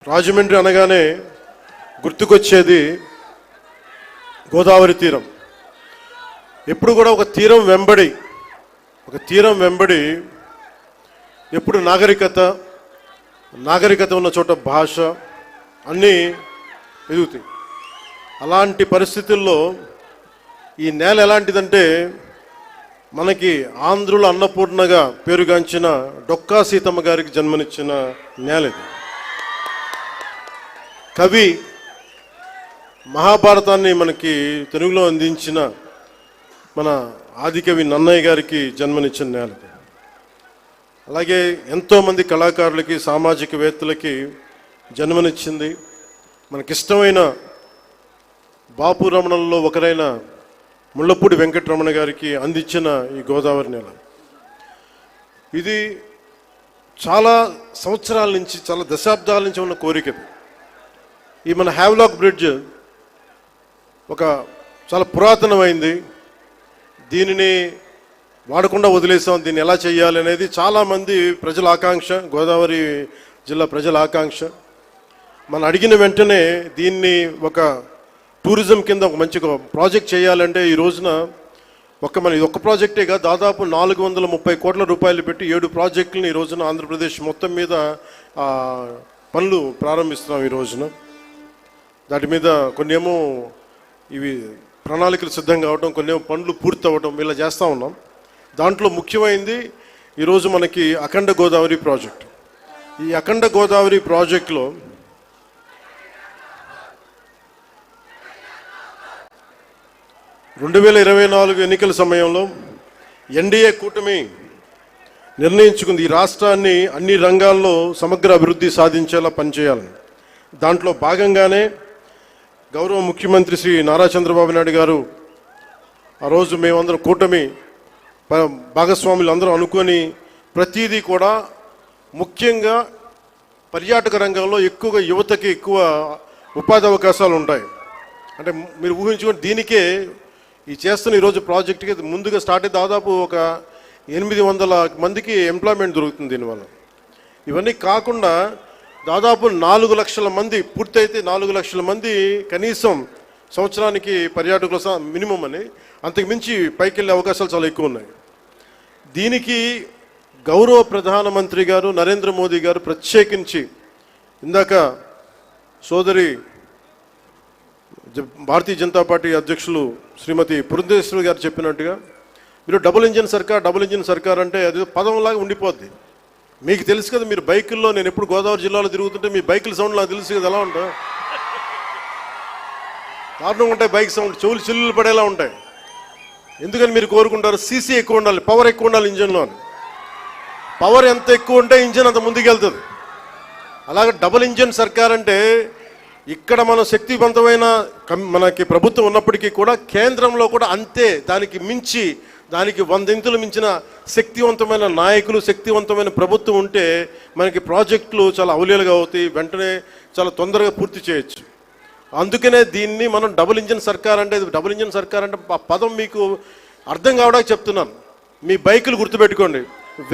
రాజమండ్రి అనగానే గుర్తుకొచ్చేది గోదావరి తీరం. ఎప్పుడు కూడా ఒక తీరం వెంబడి ఎప్పుడు నాగరికత ఉన్న చోట భాష అన్నీ ఎదుగుతాయి. అలాంటి పరిస్థితుల్లో ఈ నేల ఎలాంటిదంటే మనకి ఆంధ్రుల అన్నపూర్ణగా పేరుగాంచిన డొక్కా సీతమ్మ గారికి జన్మనిచ్చిన నేల ఇది. కవి మహాభారతాన్ని మనకి తెలుగులో అందించిన మన ఆదికవి నన్నయ్య గారికి జన్మనిచ్చిన నేల. అలాగే ఎంతోమంది కళాకారులకి సామాజికవేత్తలకి జన్మనిచ్చింది. మనకిష్టమైన బాపు రమణంలో ఒకరైన ముళ్ళపూడి వెంకటరమణ గారికి అందించిన ఈ గోదావరి నేల. ఇది చాలా సంవత్సరాల నుంచి, చాలా దశాబ్దాల నుంచి ఉన్న కోరిక. ఈ మన హ్యావ్లాక్ బ్రిడ్జ్ ఒక చాలా పురాతనమైంది. దీనిని వాడకుండా వదిలేసాం. దీన్ని ఎలా చేయాలి అనేది చాలామంది ప్రజల ఆకాంక్ష, గోదావరి జిల్లా ప్రజల ఆకాంక్ష. మనం అడిగిన వెంటనే దీన్ని ఒక టూరిజం కింద ఒక మంచి ప్రాజెక్ట్ చేయాలంటే ఈ రోజున ఇది ఒక్క ప్రాజెక్టే కాదు, దాదాపు 430 కోట్ల రూపాయలు పెట్టి 7 ప్రాజెక్టులను ఈ రోజున ఆంధ్రప్రదేశ్ మొత్తం మీద పనులు ప్రారంభిస్తున్నాం. ఈ రోజున దాటి మీద కొన్ని ఏమో ఇవి ప్రణాళికలు సిద్ధం కావడం, కొన్ని ఏమో పనులు పూర్తి అవ్వడం, ఇలా చేస్తూ ఉన్నాం. దాంట్లో ముఖ్యమైనది ఈరోజు మనకి అఖండ గోదావరి ప్రాజెక్ట్. ఈ అఖండ గోదావరి ప్రాజెక్టులో ఎన్నికల సమయంలో ఎన్డీఏ కూటమి నిర్ణయించుకుంది ఈ రాష్ట్రాన్ని అన్ని రంగాల్లో సమగ్ర అభివృద్ధి సాధించేలా పనిచేయాలని. దాంట్లో భాగంగానే గౌరవ ముఖ్యమంత్రి శ్రీ నారా చంద్రబాబు నాయుడు గారు ఆ రోజు మేమందరం కూటమి భాగస్వాములు అందరూ అనుకొని ప్రతిదీ కూడా ముఖ్యంగా పర్యాటక రంగంలో ఎక్కువగా యువతకి ఎక్కువ ఉపాధి అవకాశాలు ఉంటాయి. అంటే మీరు ఊహించుకొని దీనికే ఈ చేస్తున్న ఈరోజు ప్రాజెక్టుకి ముందుగా స్టార్ట్ అయ్యి దాదాపు ఒక 800 మందికి ఎంప్లాయ్మెంట్ దొరుకుతుంది దీనివల్ల. ఇవన్నీ కాకుండా దాదాపు 4 లక్షల మంది, పూర్తయితే 4 లక్షల మంది కనీసం సంవత్సరానికి పర్యాటకుల మినిమం అని, అంతకు మించి పైకి వెళ్ళే అవకాశాలు చాలా ఎక్కువ ఉన్నాయి. దీనికి గౌరవ ప్రధానమంత్రి గారు నరేంద్ర మోదీ గారు ప్రత్యేకించి ఇందాక సోదరి భారతీయ జనతా పార్టీ అధ్యక్షులు శ్రీమతి పురంధేశ్వరి గారు చెప్పినట్టుగా మీరు డబుల్ ఇంజిన్ సర్కార్ అంటే అది పదంలాగా ఉండిపోద్ది. మీకు తెలుసు కదా, మీరు బైకుల్లో, నేను ఎప్పుడు గోదావరి జిల్లాలో తిరుగుతుంటే మీ బైకుల సౌండ్ నాకు తెలుసు కదా, ఎలా ఉంటాయి, దారుణంగా ఉంటాయి బైక్ సౌండ్, చెవులు చిల్లులు పడేలా ఉంటాయి. ఎందుకని మీరు కోరుకుంటారు సీసీ ఎక్కువ ఉండాలి, పవర్ ఎక్కువ ఉండాలి ఇంజన్లో అని. పవర్ ఎంత ఎక్కువ ఉంటే ఇంజన్ అంత ముందుకెళ్తుంది. అలాగే డబుల్ ఇంజిన్ సర్కార్ అంటే ఇక్కడ మనం శక్తివంతమైన మనకి ప్రభుత్వం ఉన్నప్పటికీ కూడా కేంద్రంలో కూడా అంతే, దానికి 100 ఇంతులు మించిన శక్తివంతమైన నాయకులు, శక్తివంతమైన ప్రభుత్వం ఉంటే మనకి ప్రాజెక్టులు చాలా అవలీలుగా అవుతాయి, వెంటనే చాలా తొందరగా పూర్తి చేయొచ్చు. అందుకనే దీన్ని మనం డబుల్ ఇంజిన్ సర్కార్ అంటే ఆ పదం మీకు అర్థం కావడానికి చెప్తున్నాను. మీ బైకులు గుర్తుపెట్టుకోండి,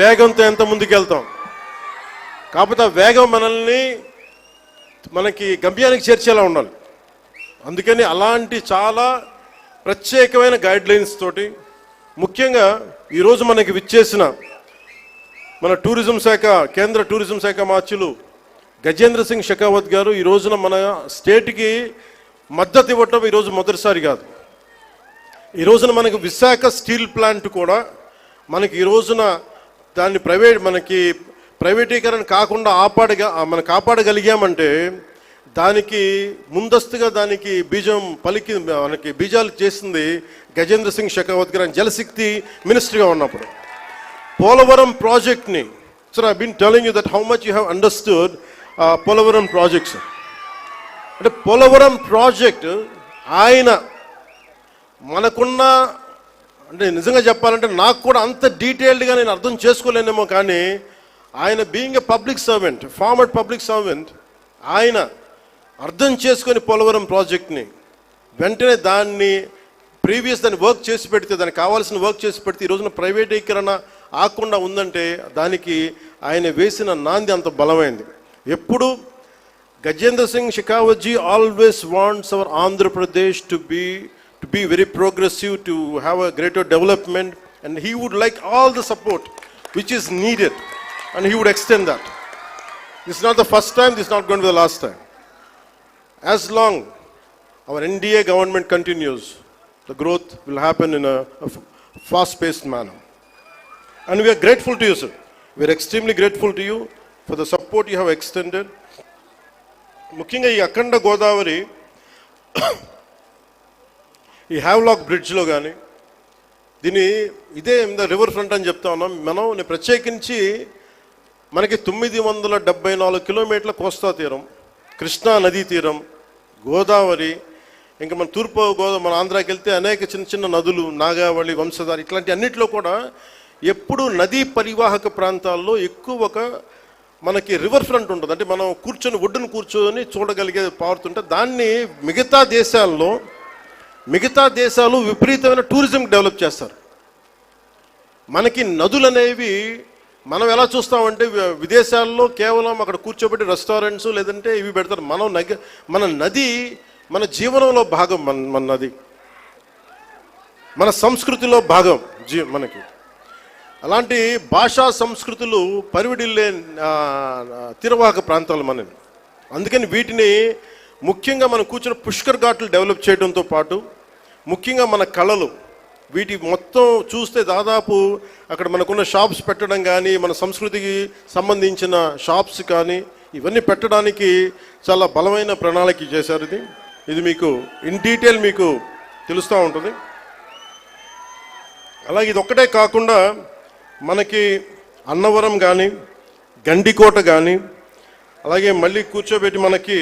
వేగంతో ఎంత ముందుకు వెళ్తాం, కాకపోతే ఆ వేగం మనకి గమ్యానికి చేర్చేలా ఉండాలి. అందుకని అలాంటి చాలా ప్రత్యేకమైన గైడ్లైన్స్ తోటి ముఖ్యంగా ఈరోజు మనకి విచ్చేసిన మన కేంద్ర టూరిజం శాఖ మార్చులు గజేంద్ర సింగ్ షెకావత్ గారు ఈ రోజున మన స్టేట్కి మద్దతు ఇవ్వటం ఈరోజు మొదటిసారి కాదు. ఈ రోజున మనకి విశాఖ స్టీల్ ప్లాంట్ కూడా మనకి ఈ రోజున దాన్ని ప్రైవేటీకరణ కాకుండా కాపాడగలిగామంటే దానికి ముందస్తుగా బీజాలు చేసింది గజేంద్ర సింగ్ షెకావత్ గారు జలశక్తి మినిస్టర్గా ఉన్నప్పుడు. పోలవరం ప్రాజెక్ట్ని, sir I been telling you that how much you have understood Polavaram projects. అంటే పోలవరం ప్రాజెక్ట్ ఆయన మనకున్న, అంటే నిజంగా చెప్పాలంటే నాకు కూడా అంత డీటెయిల్డ్గా నేను అర్థం చేసుకోలేనేమో, కానీ ఆయన being a public servant, former public servant, ఆయన అర్థం చేసుకొని పోలవరం ప్రాజెక్ట్ని వెంటనే దాన్ని వర్క్ చేసి పెడితే, దానికి కావాల్సిన వర్క్ చేసి పెడితే ఈ రోజున ప్రైవేటీకరణ ఆకుండా ఉందంటే దానికి ఆయన వేసిన నాంది అంత బలమైంది. ఎప్పుడు Gajendra Singh Shekhawat ji always wants our Andhra Pradesh to be very progressive, to have a greater development, and he would like all the support which is needed, and he would extend that. This is not the first time, this is not going to be the last time. As long our NDA government continues, the growth will happen in a fast-paced manner. And we are grateful to you, sir. We are extremely grateful to you for the support you have extended. ముఖ్యంగా ఈ అఖండ గోదావరి ఈ Havelock బ్రిడ్జ్లో కానీ ఇదే river front అని చెప్తా ఉన్నాం మనం. ప్రత్యేకించి మనకి 974 కిలోమీటర్ల కోస్తా తీరం, కృష్ణా నదీ తీరం, గోదావరి, ఇంకా మన మన ఆంధ్రాకి వెళ్తే అనేక చిన్న చిన్న నదులు, నాగావళి, వంశధార, ఇట్లాంటి అన్నింటిలో కూడా ఎప్పుడు నదీ పరివాహక ప్రాంతాల్లో ఎక్కువ మనకి రివర్ ఫ్రంట్ ఉంటుంది. అంటే మనం ఒడ్డును కూర్చొని చూడగలిగే పారుతుంటే దాన్ని మిగతా దేశాలు విపరీతమైన టూరిజం డెవలప్ చేస్తారు. మనకి నదులు అనేవి మనం ఎలా చూస్తామంటే విదేశాల్లో కేవలం అక్కడ కూర్చోబెట్టి రెస్టారెంట్స్ లేదంటే ఇవి పెడతారు. మన నది మన జీవనంలో భాగం. మన నది మన సంస్కృతిలో భాగం మనకి. అలాంటి భాషా సంస్కృతులు పరివిడిల్లే తీరవాహక ప్రాంతాలు మనవి. అందుకని వీటిని ముఖ్యంగా మనం కూర్చుని పుష్కర్ ఘాట్లు డెవలప్ చేయడంతో పాటు ముఖ్యంగా మన కళలు వీటి మొత్తం చూస్తే దాదాపు అక్కడ మనకున్న షాప్స్ పెట్టడం కానీ, మన సంస్కృతికి సంబంధించిన షాప్స్ కానీ ఇవన్నీ పెట్టడానికి చాలా బలమైన ప్రణాళిక చేశారు. ఇది మీకు ఇన్ డీటెయిల్ మీకు తెలుస్తూ ఉంటుంది. అలాగే ఇది ఒక్కటే కాకుండా మనకి అన్నవరం కానీ, గండికోట కానీ, అలాగే మళ్ళీ కూర్చోబెట్టి మనకి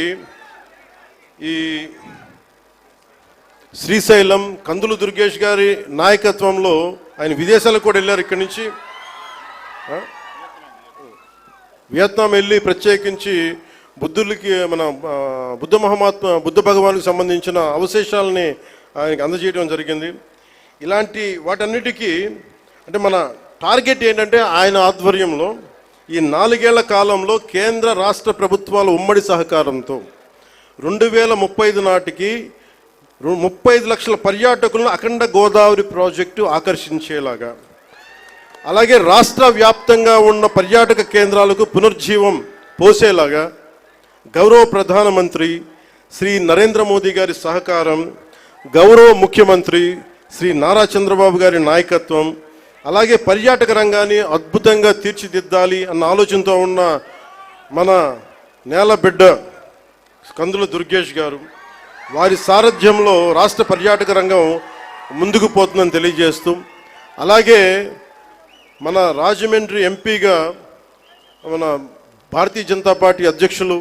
ఈ శ్రీశైలం కందులు దుర్గేష్ గారి నాయకత్వంలో ఆయన విదేశాలకు కూడా వెళ్ళారు. ఇక్కడి నుంచి వియత్నాం వెళ్ళి ప్రత్యేకించి మన బుద్ధ భగవానికి సంబంధించిన అవశేషాలని ఆయనకి అందజేయడం జరిగింది. ఇలాంటి వాటన్నిటికీ అంటే మన టార్గెట్ ఏంటంటే ఆయన ఆధ్వర్యంలో ఈ 4 ఏళ్ల కాలంలో కేంద్ర రాష్ట్ర ప్రభుత్వాల ఉమ్మడి సహకారంతో 2035 నాటికి 35 లక్షల పర్యాటకులను అఖండ గోదావరి ప్రాజెక్టు ఆకర్షించేలాగా, అలాగే రాష్ట్ర వ్యాప్తంగా ఉన్న పర్యాటక కేంద్రాలకు పునర్జీవం పోసేలాగా గౌరవ ప్రధానమంత్రి శ్రీ నరేంద్ర మోదీ గారి సహకారం, గౌరవ ముఖ్యమంత్రి శ్రీ నారా చంద్రబాబు గారి నాయకత్వం, అలాగే పర్యాటక రంగాన్ని అద్భుతంగా తీర్చిదిద్దాలి అన్న ఆలోచనతో ఉన్న మన నేలబిడ్డ కందుల దుర్గేష్ గారు వారి సారథ్యంలో రాష్ట్ర పర్యాటక రంగం ముందుకు పోతుందని తెలియజేస్తూ, అలాగే మన రాజమండ్రి ఎంపీగా మన భారతీయ జనతా పార్టీ అధ్యక్షులు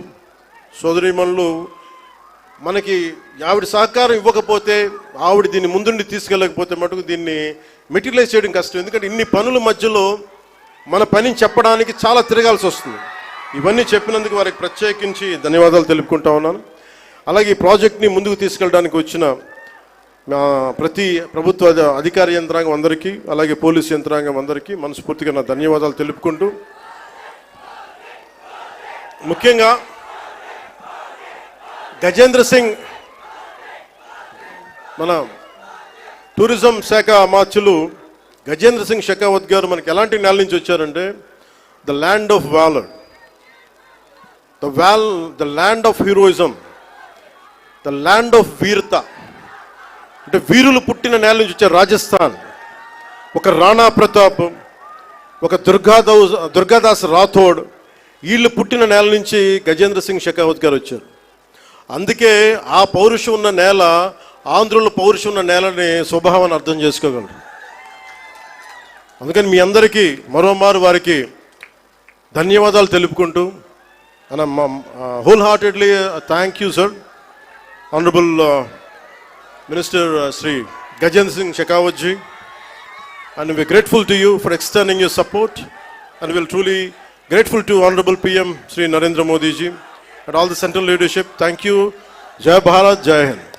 సోదరీమణులు మనకి ఆవిడ సహకారం ఇవ్వకపోతే, ఆవిడ దీన్ని ముందుండి తీసుకెళ్ళకపోతే మటుకు దీన్ని మెటీరియలైజ్ చేయడం కష్టం. ఎందుకంటే ఇన్ని పనుల మధ్యలో మన పనిని చెప్పడానికి చాలా తిరగాల్సి వస్తుంది. ఇవన్నీ చెప్పినందుకు వారికి ప్రత్యేకించి ధన్యవాదాలు తెలుపుకుంటా ఉన్నాను. అలాగే ఈ ప్రాజెక్ట్ని ముందుకు తీసుకెళ్ళడానికి వచ్చిన ప్రతి ప్రభుత్వ అధికార యంత్రాంగం అందరికీ, అలాగే పోలీసు యంత్రాంగం అందరికీ మనస్ఫూర్తిగా నా ధన్యవాదాలు తెలుపుకుంటూ, ముఖ్యంగా గజేంద్ర సింగ్ మన టూరిజం శాఖ అమాత్యులు గజేంద్ర సింగ్ షెకావత్ గారు మనకి ఎలాంటి నేల నుంచి వచ్చారంటే the land of valour, the land of heroism, the land of వీరత, అంటే వీరులు పుట్టిన నేల నుంచి వచ్చారు. రాజస్థాన్ ఒక రాణా ప్రతాప్, ఒక దుర్గాదాస్ రాథోడ్, వీళ్ళు పుట్టిన నేల నుంచి గజేంద్ర సింగ్ షెకావత్ గారు వచ్చారు. అందుకే ఆ పౌరుషం ఉన్న నేల, ఆంధ్రుల పౌరుషం ఉన్న నేలని స్వభావాన్ని అర్థం చేసుకోగలరు. అందుకని మీ అందరికీ మరోమారు వారికి ధన్యవాదాలు తెలుపుకుంటూ, whole heartedly thank you sir, honourable minister Shri Gajendra Singh Shekhawat ji, and we're grateful to you for extending your support, and we're truly grateful to Honorable PM Sri Narendra Modi ji and all the central leadership. Thank you. Jai Bharat, Jai Hind.